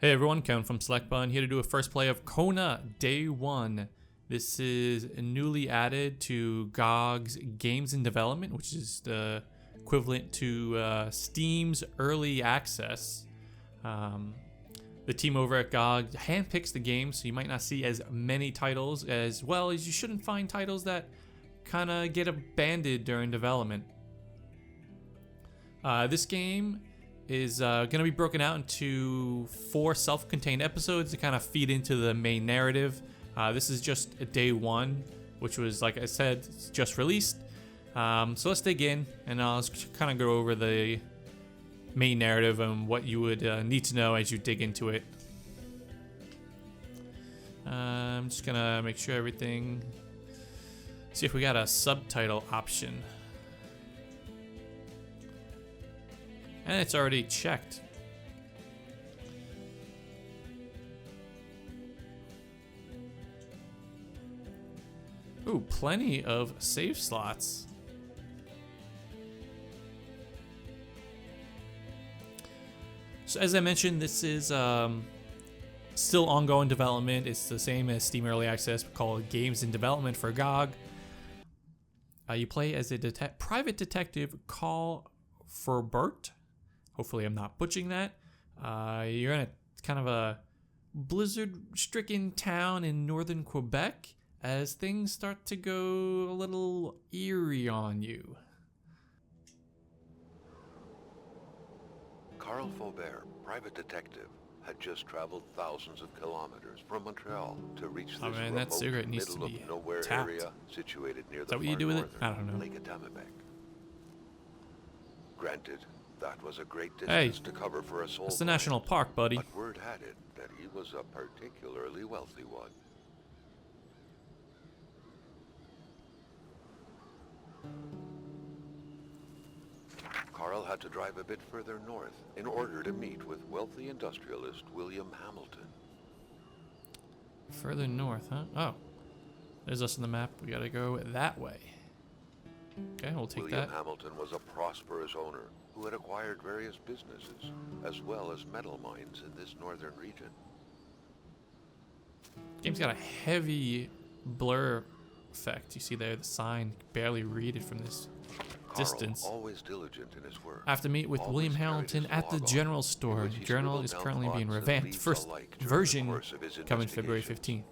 Hey everyone, Kevin from SelectButton here to do a first play of Kôna Day 1. This is newly added to GOG's Games in Development, which is the equivalent to Steam's Early Access. The team over at GOG handpicks the game, so you might not see as many titles as well as you shouldn't find titles that kind of get abandoned during development. This game is going to be broken out into 4 self-contained episodes to kind of feed into the main narrative. This is just Day 1, which was, like I said, just released. So let's dig in, and I'll kind of go over the main narrative and what you would need to know as you dig into it. I'm just going to make sure everything... See if we got a subtitle option. And it's already checked. Ooh, plenty of save slots. So as I mentioned, this is still ongoing development. It's the same as Steam Early Access, called Games in Development for GOG. You play as a private detective, Carl Furbert. Hopefully I'm not butchering that. You're in a kind of a blizzard-stricken town in northern Quebec as things start to go a little eerie on you. Carl Faubert, private detective, had just traveled thousands of kilometers from Montreal to reach this that cigarette needs to be nowhere tapped. area situated near the Is that what you do with it? I don't know. Lake Atimabec. Granted, that was a great distance to cover for a soul. It's the national park, buddy. But word had it that he was a particularly wealthy one. Carl had to drive a bit further north in order to meet with wealthy industrialist William Hamilton. Further north, huh? Oh. There's us on the map. We gotta go that way. Okay, we'll take William that. Hamilton was a prosperous owner who had acquired various businesses, as well as metal mines in this northern region. Game's got a heavy blur effect. You see there the sign, you can barely read it from this distance. Carl, always diligent in his work. I have to meet with William Hamilton at the general store. The journal is currently being revamped. First version coming February 15th.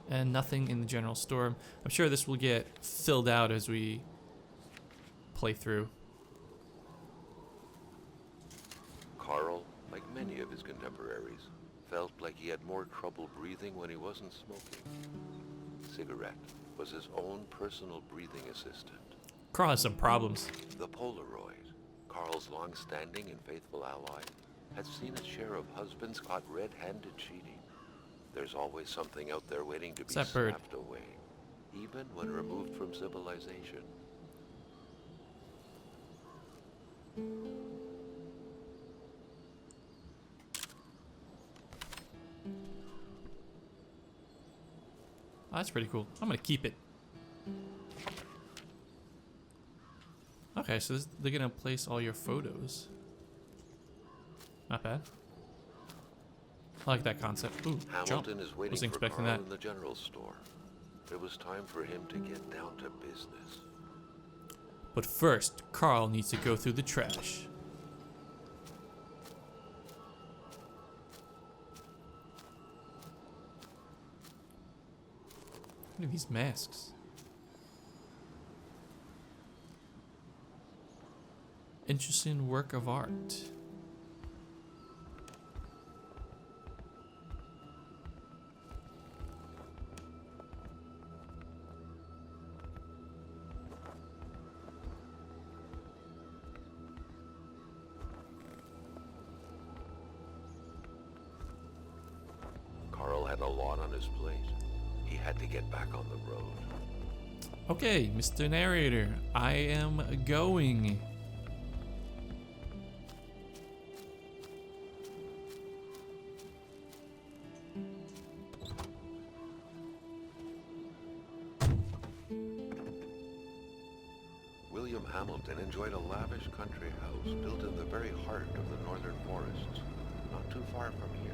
And nothing in the general store. I'm sure this will get filled out as we play through. Carl, like many of his contemporaries, felt like he had more trouble breathing when he wasn't smoking. Cigarette was his own personal breathing assistant. Carl has some problems. The Polaroid, Carl's long-standing and faithful ally, had seen its share of husbands caught red-handed cheating. There's always something out there waiting to be snapped away, even when removed from civilization. Oh, that's pretty cool. I'm gonna keep it. Okay, so they're gonna place all your photos. Not bad. I like that concept. Ooh, jump. Hamilton is waiting Wasn't for expecting Carl that. in the general store. It was time for him to get down to business. But first, Carl needs to go through the trash. Look at these masks. Interesting work of art. Carl had a lot on his plate. He had to get back on the road. Okay, Mr. Narrator, I am going. William Hamilton enjoyed a lavish country house built in the very heart of the northern forests. too far from here.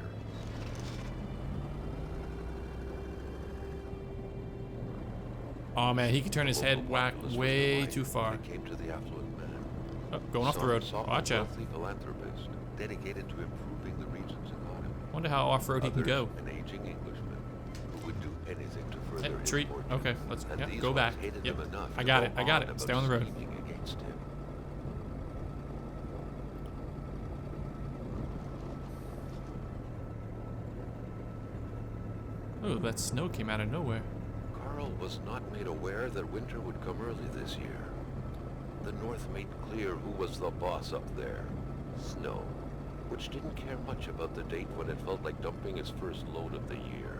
Oh man, he can turn his head whack way too far. It came to the affluent man. Oh, going off the road. Watch out. Wealthy philanthropist dedicated to improving the region's economy. Wonder how off-road he can go. An aging Englishman who would do anything to further his Treat. fortune. Okay, let's And go these back. ones hated Yep. him enough I to got go it. I got on it. about Stay on the road. scheming against him. Oh, that snow came out of nowhere. Carl was not made aware that winter would come early this year. The North made clear who was the boss up there. Snow, which didn't care much about the date when it felt like dumping its first load of the year.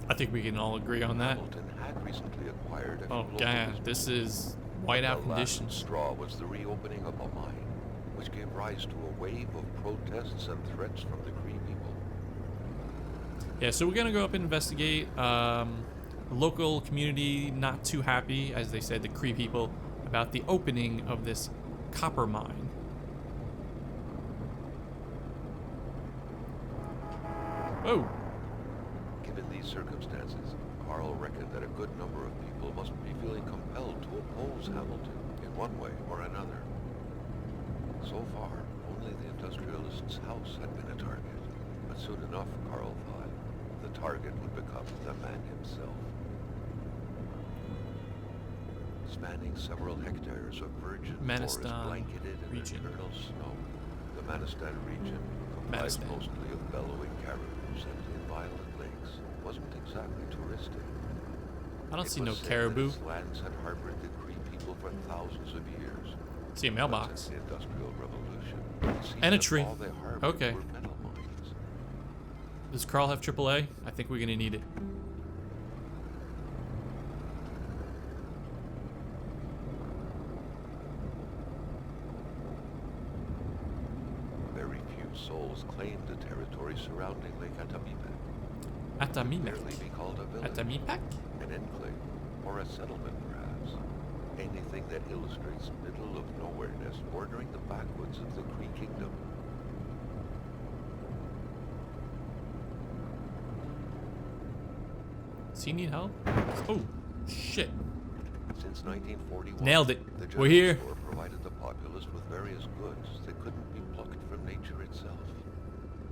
I think we can all agree on that. Hamilton had recently acquired a few Oh, local God. businesses. This is whiteout The last conditions. straw was the reopening of a mine, which gave rise to a wave of protests and threats from the Cree people. Yeah, so we're gonna go up and investigate. The local community not too happy, as they said, the Cree people, about the opening of this copper mine. Oh, Given these circumstances, Carl reckoned that a good number of people must be feeling compelled to oppose Hamilton in one way or another. So far, only the industrialist's house had been a target, but soon enough, Carl thought, the target would become the man himself. Spanning several hectares of virgin forest Manistan blanketed in region. eternal snow, the Manistan region, comprised Manistan. mostly of bellowing caribous and inviolate lakes, wasn't exactly touristic. I don't see It no was said caribou. that its lands had harbored the Cree people for thousands of years. See a But mailbox. since the Industrial Revolution, it seemed And a that tree. all they harbored Okay. were metal mines. Does Carl have AAA? I think we're gonna need it. Very few souls claimed the territory surrounding Lake Atamipak. Atamipak. Barely be called a village, Atamipak? an enclave, or a settlement perhaps. Anything that illustrates middle of nowhereness bordering the backwoods of the Cree Kingdom. Does he need help? Oh, shit. Since 1941, Nailed it. the We're general here. store provided the populace with various goods that couldn't be plucked from nature itself.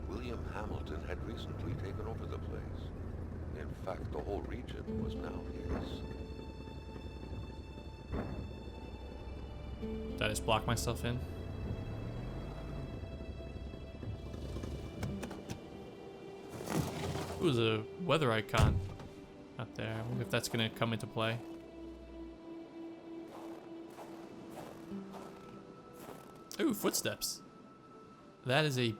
William Hamilton had recently taken over the place. In fact, the whole region was now his. Did I just block myself in? Ooh, there's a weather icon out there. I wonder if that's gonna come into play. Ooh, footsteps. That is a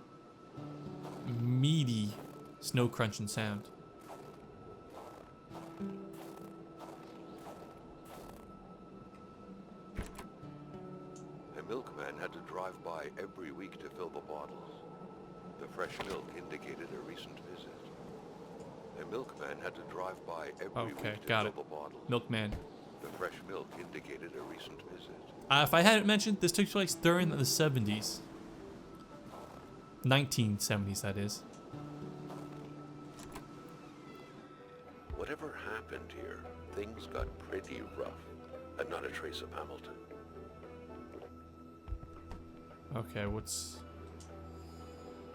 meaty snow crunching sound. A milkman had to drive by every week to fill the bottles. The fresh milk indicated a recent visit. A milkman had to drive by every Okay, week to got fill it. the bottles. Milkman. The fresh milk indicated a recent visit. If I hadn't mentioned, this took place during the 70s. 1970s, that is. Whatever happened here, things got pretty rough, and not a trace of Hamilton. Okay, what's...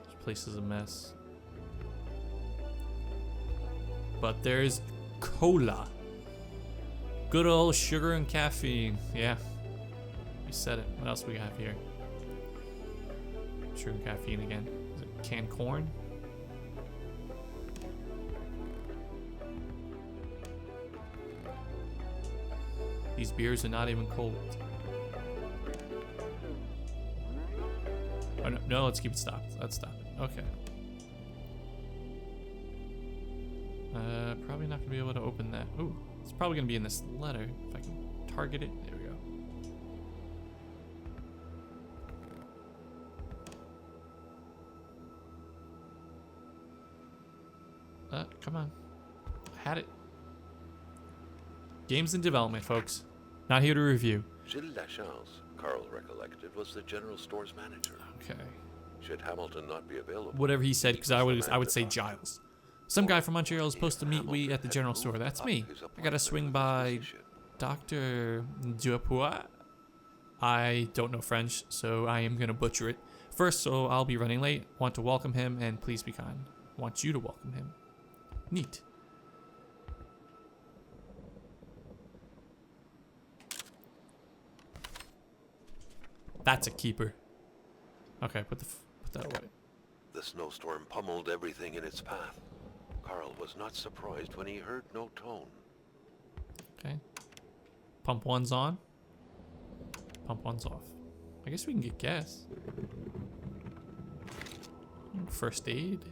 This place is a mess. But there's cola. Good old sugar and caffeine. Yeah. You said it. What else we have here? Sugar and caffeine again. Is it canned corn? These beers are not even cold. Oh, no, let's keep it stopped. Let's stop it. Okay. Probably not gonna be able to open that. Ooh, it's probably gonna be in this letter. If I can target it. There we go. Come on. I had it. Games in development, folks. Not here to review. Gilles Lachance Carl recollected, was the general store's manager. Okay. Should Hamilton not be available? Whatever he said, because I would say Giles. Some guy from Montreal is supposed to meet we at the general store. That's me. I gotta swing by Dr. Dupuis. I don't know French, so I am gonna butcher it. First, so I'll be running late. Want to welcome him, and please be kind. Want you to welcome him. Neat. That's a keeper. Okay, put that away. The snowstorm pummeled everything in its path. Carl was not surprised when he heard no tone. Okay. Pump one's on. Pump one's off. I guess we can get gas. First aid.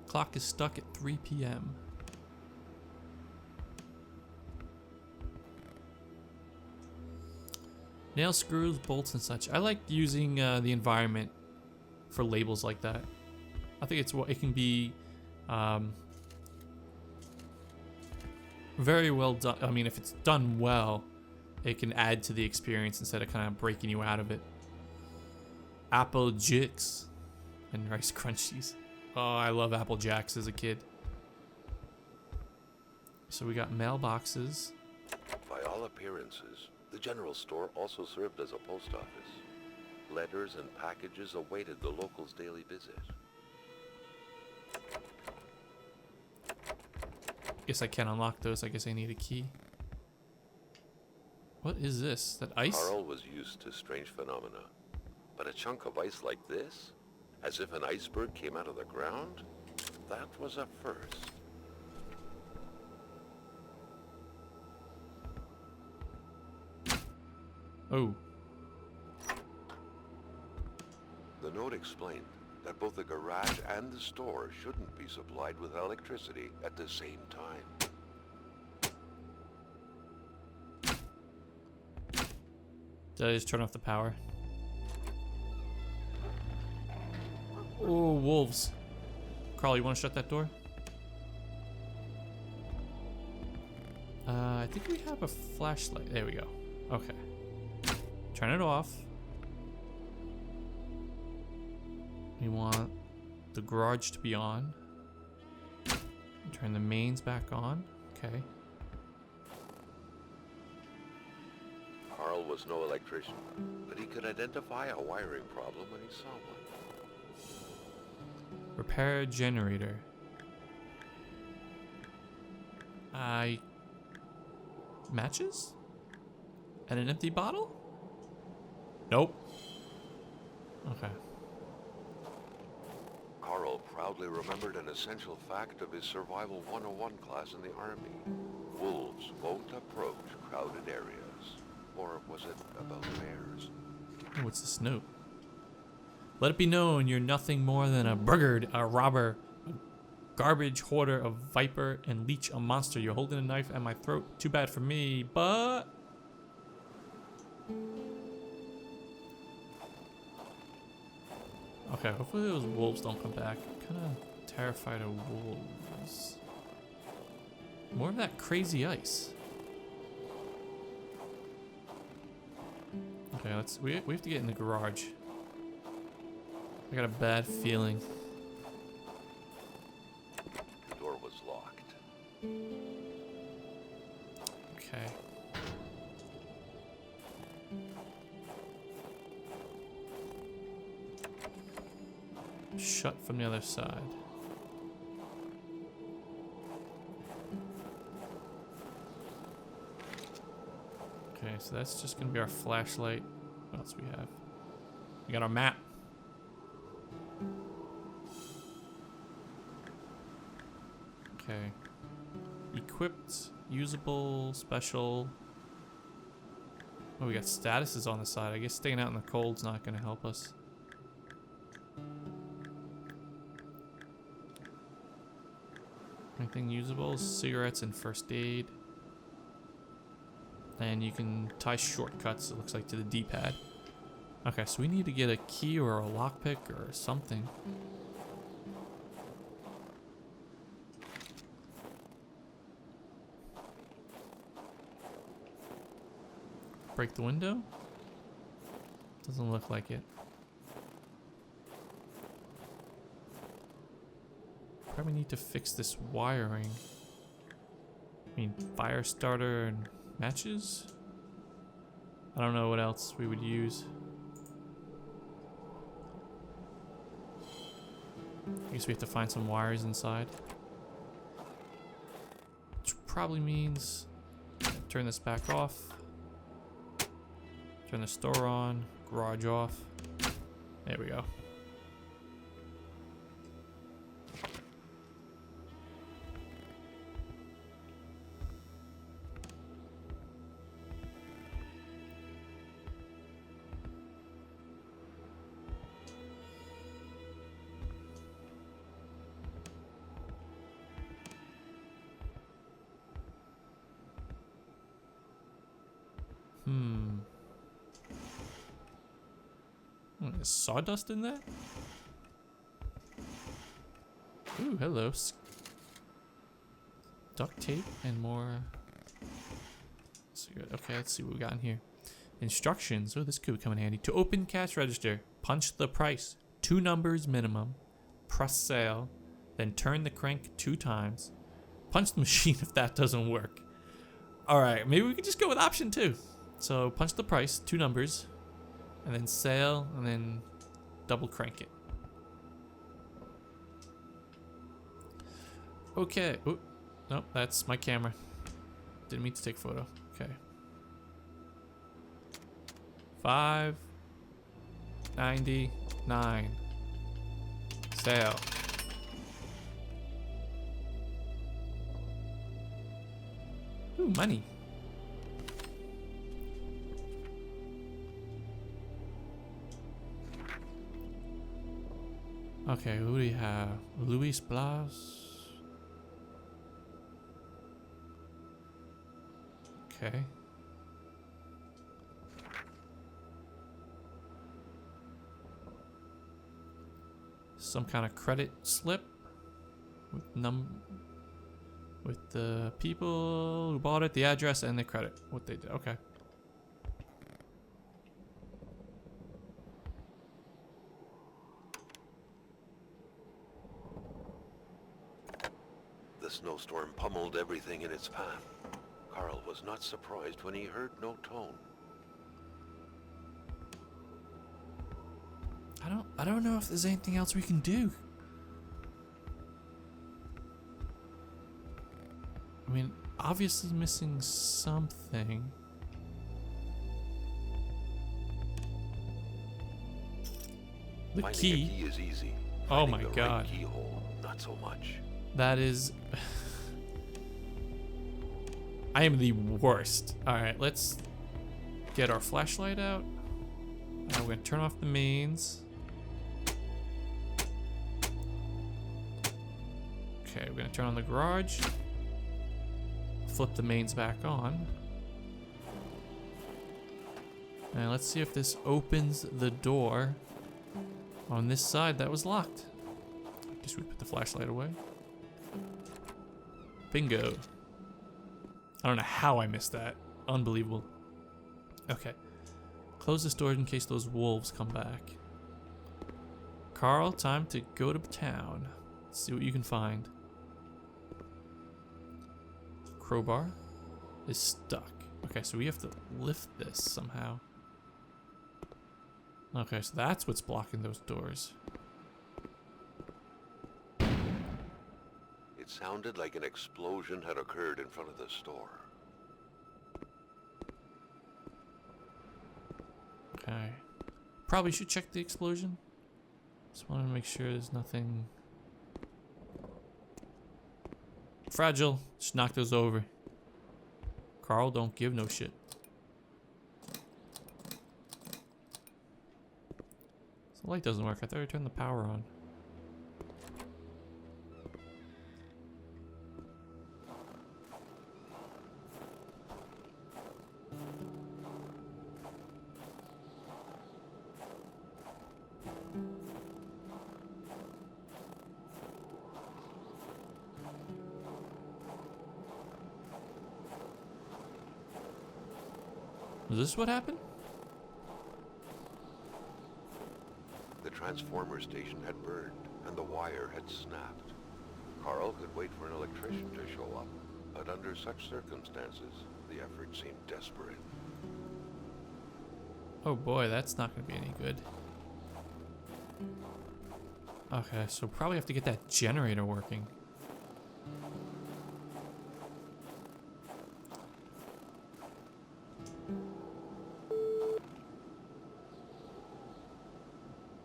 Clock is stuck at 3 p.m. Nail screws, bolts, and such. I like using the environment for labels like that. I think it can be very well done. I mean, if it's done well, it can add to the experience instead of kind of breaking you out of it. Apple Jacks and Rice Crunchies. Oh, I love Apple Jacks as a kid. So we got mailboxes. By all appearances, the general store also served as a post office. Letters and packages awaited the locals' daily visit. Guess I can't unlock those. I guess I need a key. What is this? That ice? Carl was used to strange phenomena, but a chunk of ice like this, as if an iceberg came out of the ground, that was a first. Oh. The note explained that both the garage and the store shouldn't be supplied with electricity at the same time. Did I just turn off the power? Oh, wolves. Carl, you want to shut that door? I think we have a flashlight. There we go. Okay. Turn it off. We want the garage to be on. Turn the mains back on. Okay. Carl was no electrician, but he could identify a wiring problem when he saw one. Repair generator. Matches? And an empty bottle? Nope. Okay. Carl proudly remembered an essential fact of his Survival 101 class in the Army. Wolves won't approach crowded areas. Or was it about bears? What's this note? Let it be known you're nothing more than a brigand, a robber, a garbage hoarder, a viper, and leech, a monster. You're holding a knife at my throat. Too bad for me, but... Okay, hopefully those wolves don't come back. I'm kind of terrified of wolves. More of that crazy ice. Okay, we have to get in the garage. I got a bad feeling. The door was locked. Okay. Shut from the other side. Okay, so that's just gonna be our flashlight. What else we have? We got our map. Okay. Equipped, usable, special. Oh, we got statuses on the side. I guess staying out in the cold's not gonna help us. Anything usable? Cigarettes and first aid. And you can tie shortcuts, it looks like, to the D-pad. Okay, so we need to get a key or a lockpick or something. Break the window? Doesn't look like it. Probably need to fix this wiring. I mean, fire starter and matches? I don't know what else we would use. I guess we have to find some wires inside. Which probably means turn this back off. Turn the store on. Garage off. There we go. There's sawdust in there? Ooh, hello. Duct tape and more. Okay, let's see what we got in here. Instructions. Oh, this could come in handy. To open cash register, punch the price. 2 numbers minimum. Press sale. Then turn the crank 2 times. Punch the machine if that doesn't work. Alright, maybe we could just go with option 2. So punch the price, 2 numbers. And then sale, and then double crank it. Okay. Oop. Nope, that's my camera. Didn't mean to take a photo. Okay. 5.99. Sale. Ooh, money. Okay, who do we have? Luis Blas. Okay. Some kind of credit slip with the people who bought it, the address, and the credit. What they did. Okay. The snowstorm pummeled everything in its path. Carl was not surprised when he heard no tone. I don't know if there's anything else we can do. I mean, obviously missing something. The Finding key. a key is easy. Oh Finding my the god. right keyhole, not so much. That is... I am the worst. Alright, let's get our flashlight out. Now we're going to turn off the mains. Okay, we're going to turn on the garage. Flip the mains back on. And let's see if this opens the door on this side that was locked. I guess we put the flashlight away. Bingo. I don't know how I missed that. Unbelievable. Okay. Close this door in case those wolves come back. Carl, time to go to town. Let's see what you can find. Crowbar is stuck. Okay, so we have to lift this somehow. Okay, so that's what's blocking those doors. It sounded like an explosion had occurred in front of the store. Okay. Probably should check the explosion. Just want to make sure there's nothing fragile. Just knock those over. Carl, don't give no shit. So the light doesn't work. I thought I turned the power on. Is this what happened? The transformer station had burned, and the wire had snapped. Carl could wait for an electrician to show up, but under such circumstances, the effort seemed desperate. Oh boy, that's not going to be any good. Okay, so probably have to get that generator working.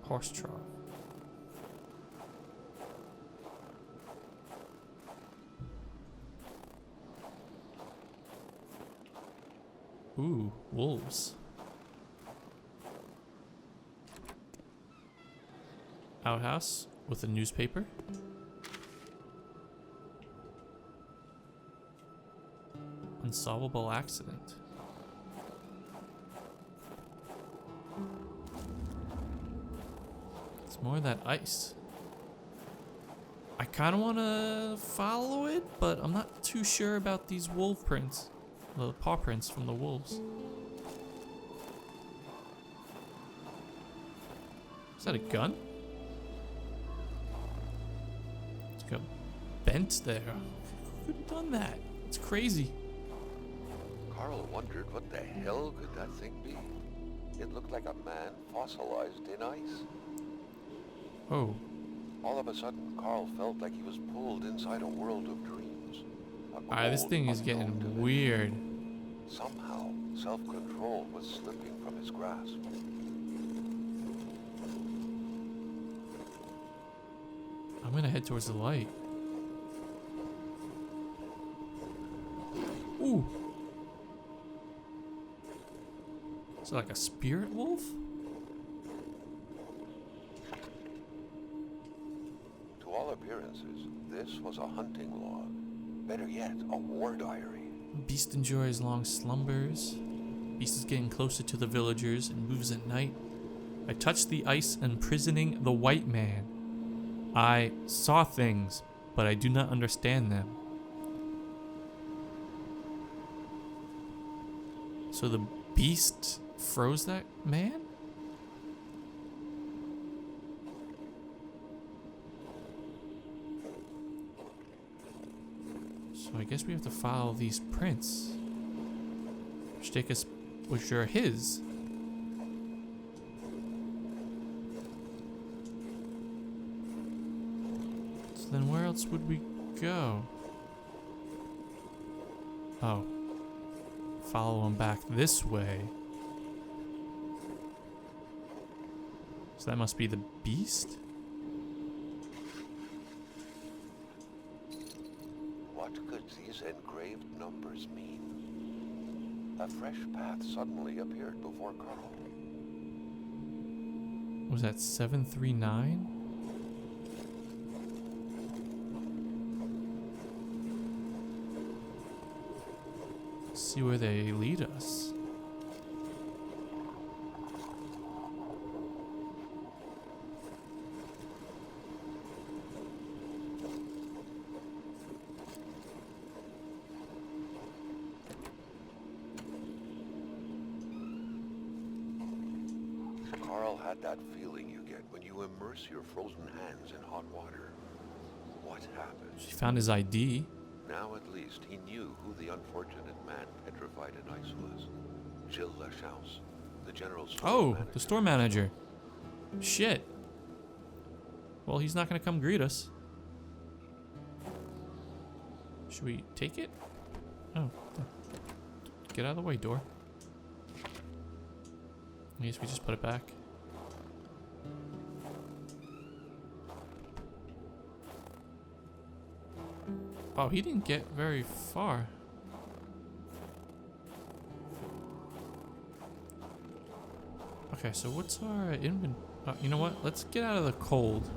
Horse trough. Ooh, wolves. Outhouse with a newspaper. Unsolvable accident. It's more of that ice. I kind of want to follow it, but I'm not too sure about these wolf prints. The paw prints from the wolves. Is that a gun? It's got bent there. Who could have done that? It's crazy. Carl wondered what the hell could that thing be. It looked like a man fossilized in ice. Oh. All of a sudden, Carl felt like he was pulled inside a world of dreams. Alright, this thing is getting weird. Somehow, self-control was slipping from his grasp. I'm gonna head towards the light. Ooh. Is it like a spirit wolf? To all appearances, this was a hunting log. Better yet, a war diary. Beast enjoys long slumbers. Beast is getting closer to the villagers and moves at night. I touched the ice imprisoning the white man. I saw things, but I do not understand them. So the beast froze that man? So I guess we have to follow these prints, which are his. So then where else would we go? Oh. Follow him back this way. So that must be the beast? What could these engraved numbers mean? A fresh path suddenly appeared before Carl. Was that 739? See where they lead us. Carl had that feeling you get when you immerse your frozen hands in hot water. What happened? She found his ID. Now at least he knew who the unfortunate man petrified in ice was. Gilles Lachaus, the general store manager. The store manager. Shit. Well, he's not gonna come greet us. Should we take it? Oh. Get out of the way, door. I guess we just put it back. Oh, he didn't get very far. Okay, so what's our inventory? You know what? Let's get out of the cold.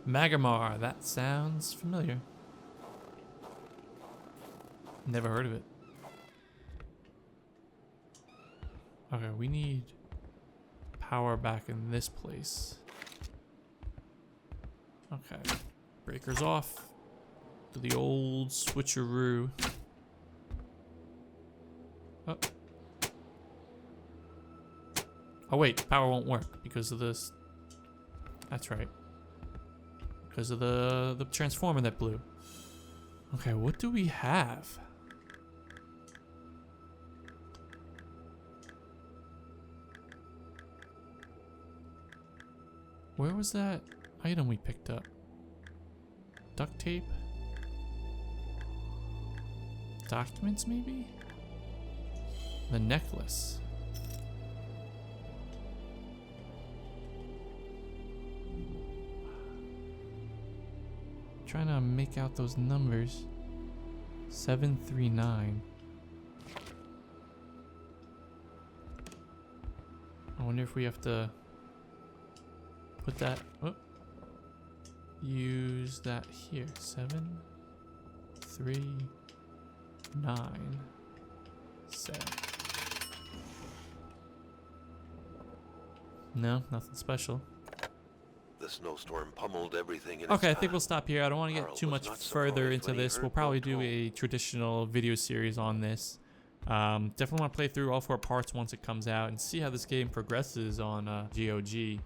Magamar, that sounds familiar. Never heard of it. Okay, we need power back in this place. Okay. Breakers off. Do the old switcheroo. Oh. Oh wait, power won't work because of this. That's right. Because of the transformer that blew. Okay, what do we have? Where was that item we picked up? Duct tape? Documents, maybe? The necklace. Trying to make out those numbers. 739. I wonder if we have to put that. Oh, use that here. 7, 3, 9, 7. No, nothing special. The snowstorm pummeled everything in Okay, I its think we'll path. stop here. I don't want to get too much further into this. We'll probably do a traditional video series on this. Definitely want to play through all 4 parts once it comes out and see how this game progresses on GOG.